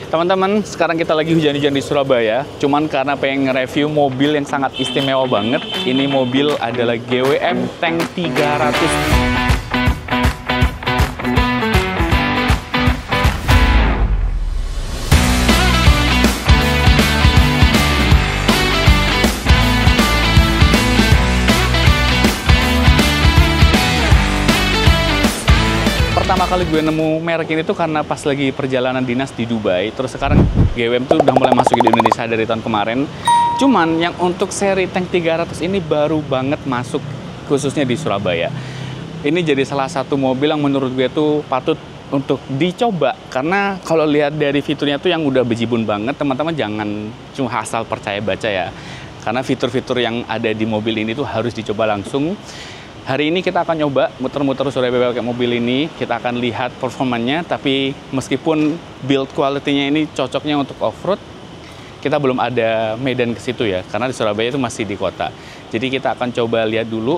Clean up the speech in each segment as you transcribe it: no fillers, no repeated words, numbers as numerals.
Teman-teman, sekarang kita lagi hujan-hujan di Surabaya. Cuman karena pengen nge-review mobil yang sangat istimewa banget. Ini mobil adalah GWM Tank 300. Pertama kali gue nemu merek ini tuh karena pas lagi perjalanan dinas di Dubai. Terus sekarang GWM tuh udah mulai masuk di Indonesia dari tahun kemarin. Cuman yang untuk seri Tank 300 ini baru banget masuk khususnya di Surabaya. Ini jadi salah satu mobil yang menurut gue tuh patut untuk dicoba. Karena kalau lihat dari fiturnya tuh yang udah bejibun banget, teman-teman jangan cuma asal percaya baca ya. Karena fitur-fitur yang ada di mobil ini tuh harus dicoba langsung. Hari ini kita akan nyoba muter-muter Surabaya pakai mobil ini. Kita akan lihat performanya, tapi meskipun build quality-nya ini cocoknya untuk off-road, kita belum ada medan ke situ ya, karena di Surabaya itu masih di kota. Jadi kita akan coba lihat dulu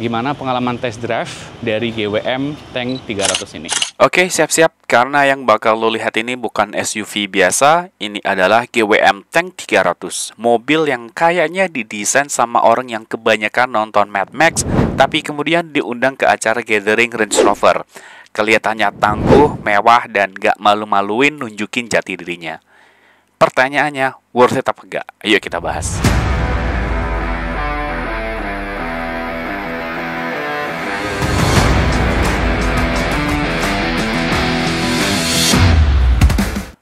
gimana pengalaman test drive dari GWM Tank 300 ini. Oke, siap-siap. Karena yang bakal lo lihat ini bukan SUV biasa, ini adalah GWM Tank 300. Mobil yang kayaknya didesain sama orang yang kebanyakan nonton Mad Max, tapi kemudian diundang ke acara gathering Range Rover. Kelihatannya tangguh, mewah, dan gak malu-maluin nunjukin jati dirinya. Pertanyaannya, worth it apa enggak? Ayo kita bahas.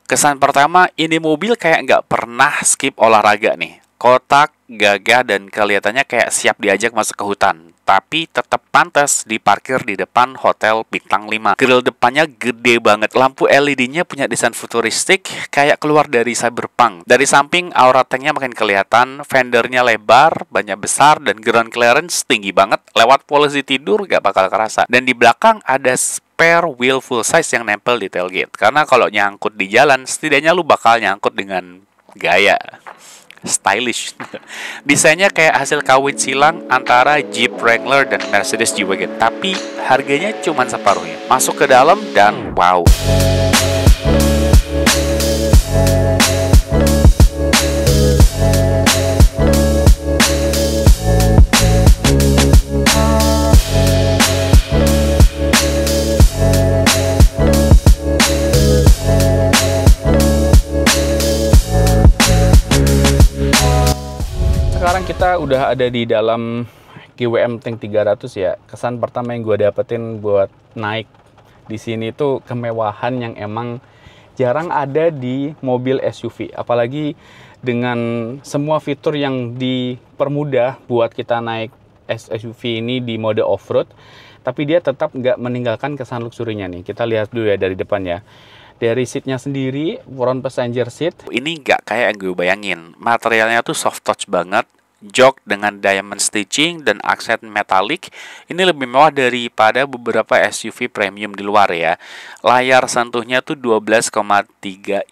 Kesan pertama, ini mobil kayak nggak pernah skip olahraga nih. Kotak, gagah, dan kelihatannya kayak siap diajak masuk ke hutan. Tapi tetap pantas diparkir di depan hotel bintang 5. Grill depannya gede banget. Lampu LED-nya punya desain futuristik, kayak keluar dari cyberpunk. Dari samping, aura tanknya makin kelihatan. Fendernya lebar, banyak besar, dan ground clearance tinggi banget. Lewat polisi tidur nggak bakal kerasa. Dan di belakang ada spare wheel full size yang nempel di tailgate. Karena kalau nyangkut di jalan, setidaknya lu bakal nyangkut dengan gaya. Stylish. Desainnya kayak hasil kawin silang antara Jeep Wrangler dan Mercedes G-Wagon. Tapi harganya cuma separuhnya. Masuk ke dalam dan wow. Sekarang kita udah ada di dalam GWM Tank 300 ya. Kesan pertama yang gue dapetin buat naik di sini tuh kemewahan yang emang jarang ada di mobil SUV. Apalagi dengan semua fitur yang dipermudah buat kita naik SUV ini di mode off-road. Tapi dia tetap nggak meninggalkan kesan luxurinya nih. Kita lihat dulu ya dari depan ya. Dari seatnya sendiri, front passenger seat. Ini nggak kayak yang gue bayangin. Materialnya tuh soft touch banget. Jok dengan diamond stitching dan aksen metalik. Ini lebih mewah daripada beberapa SUV premium di luar ya. Layar sentuhnya tuh 12,3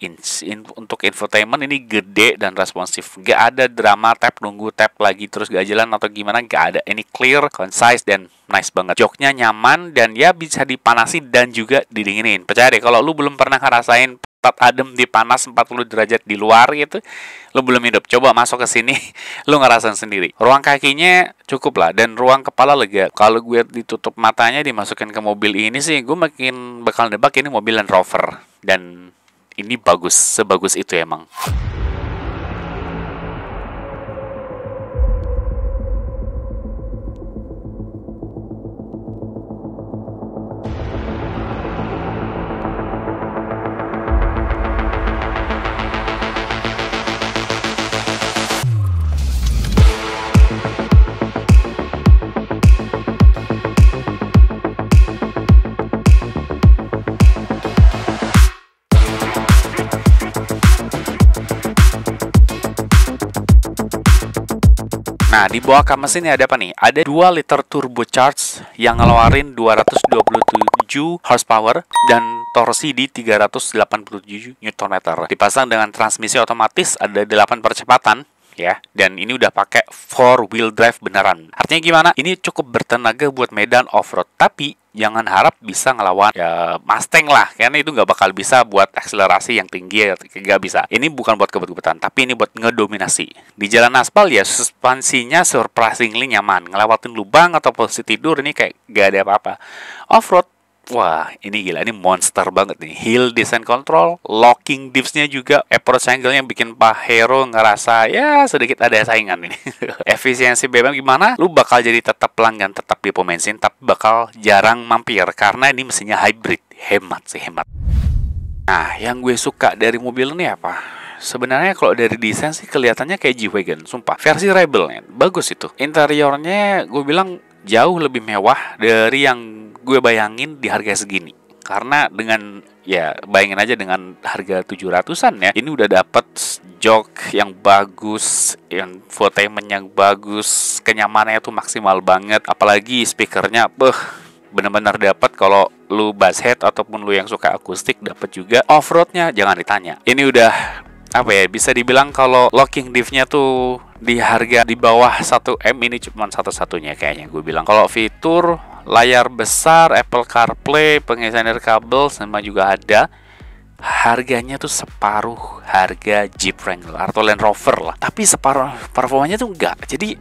inch. Untuk infotainment ini gede dan responsif. Gak ada drama tap nunggu tap lagi terus gak jalan atau gimana, gak ada. Ini clear, concise, dan nice banget. Joknya nyaman dan ya bisa dipanasin dan juga didinginin. Percaya deh, kalau lu belum pernah ngerasain adem di panas 40 derajat di luar gitu, lu belum hidup. Coba masuk ke sini, lu ngerasain sendiri. Ruang kakinya cukup lah, dan ruang kepala lega. Kalau gue ditutup matanya dimasukin ke mobil ini sih, gue makin bakal nebak ini mobil Land Rover. Dan ini bagus, sebagus itu emang. Nah, di bawah kap mesin ini ada apa nih? Ada 2 liter turbocharged yang ngeluarin 227 horsepower dan torsi di 387 Nm. Dipasang dengan transmisi otomatis, ada 8 percepatan. ya. Dan ini udah pakai 4-wheel drive beneran. Artinya gimana? Ini cukup bertenaga buat medan off-road, tapi jangan harap bisa ngelawan ya Mustang lah, karena itu nggak bakal bisa buat akselerasi yang tinggi, nggak bisa. Ini bukan buat kebut-kebutan, tapi ini buat ngedominasi. Di jalan aspal ya suspensinya surprisingly nyaman, ngelewatin lubang atau posisi tidur ini kayak nggak ada apa-apa. Off-road, wah, ini gila, ini monster banget nih. Hill descent control, locking diffs-nya juga, approach angle-nya bikin Pak Hero ngerasa ya sedikit ada saingan ini. Efisiensi BBM gimana? Lu bakal jadi tetap pelanggan tetap di pom bensin, tapi bakal jarang mampir karena ini mesinnya hybrid. Hemat sih, hemat. Nah, yang gue suka dari mobil ini apa? Sebenarnya kalau dari desain sih kelihatannya kayak G-Wagon, sumpah. Versi Rebel, bagus itu. Interiornya gue bilang jauh lebih mewah dari yang gue bayangin di harga segini. Karena dengan, ya bayangin aja dengan harga 700-an ya, ini udah dapet jok yang bagus, infotainment yang bagus, kenyamanannya tuh maksimal banget. Apalagi speakernya, bener-bener dapat. Kalau lu basshead ataupun lu yang suka akustik dapat juga. Off-roadnya jangan ditanya. Ini udah apa ya, bisa dibilang kalau locking diff-nya tuh di harga di bawah 1M ini cuma satu-satunya kayaknya gue bilang. Kalau fitur layar besar, Apple CarPlay, pengisian kabel sama juga ada. Harganya tuh separuh harga Jeep Wrangler atau Land Rover lah. Tapi separuh performanya tuh enggak. Jadi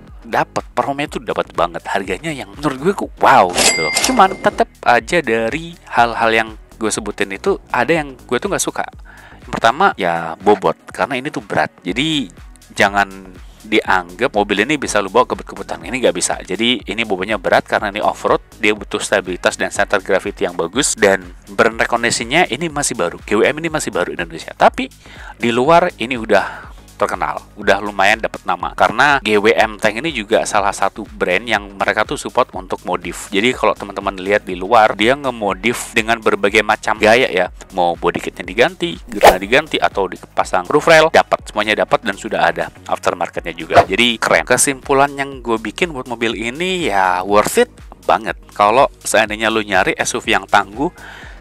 performanya tuh dapat banget. Harganya yang menurut gue wow gitu loh. Cuman tetap aja dari hal-hal yang gue sebutin itu ada yang gue tuh nggak suka. Yang pertama ya bobot, karena ini tuh berat. Jadi jangan dianggap mobil ini bisa lu bawa kebut-kebutan. Ini nggak bisa. Jadi ini bobotnya berat karena ini off-road. Dia butuh stabilitas dan center gravity yang bagus. Dan brand recognition-nya ini masih baru. GWM ini masih baru Indonesia. Tapi di luar ini udah terkenal, udah lumayan dapat nama. Karena GWM Tank ini juga salah satu brand yang mereka tuh support untuk modif. Jadi kalau teman-teman lihat di luar, dia ngemodif dengan berbagai macam gaya ya. Mau body kitnya diganti, gearnya diganti, atau dipasang roof rail, dapat, semuanya dapat dan sudah ada aftermarketnya juga. Jadi keren. Kesimpulan yang gue bikin buat mobil ini ya worth it banget. Kalau seandainya lu nyari SUV yang tangguh,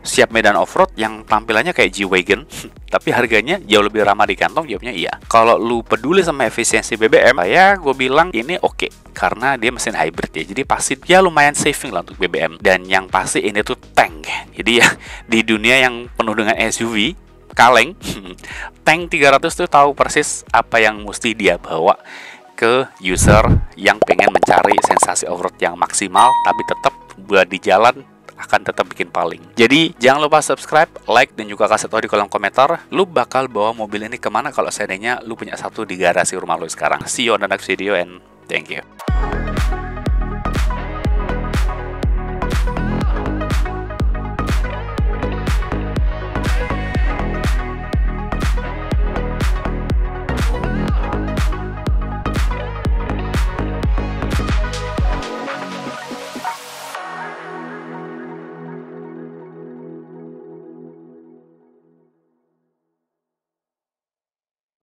siap medan off-road yang tampilannya kayak G-Wagon tapi harganya jauh lebih ramah di kantong, jawabnya iya. Kalau lu peduli sama efisiensi BBM, ya gue bilang ini oke, karena dia mesin hybrid ya, jadi pasti ya lumayan saving lah untuk BBM. Dan yang pasti ini tuh tank, jadi ya di dunia yang penuh dengan SUV kaleng, tank 300 tuh tahu persis apa yang mesti dia bawa ke user yang pengen mencari sensasi off-road yang maksimal tapi tetap buat di jalan akan tetap bikin paling. Jadi jangan lupa subscribe, like, dan juga kasih tahu di kolom komentar lu bakal bawa mobil ini kemana kalau seandainya lu punya satu di garasi rumah lu sekarang. See you on the next video and thank you.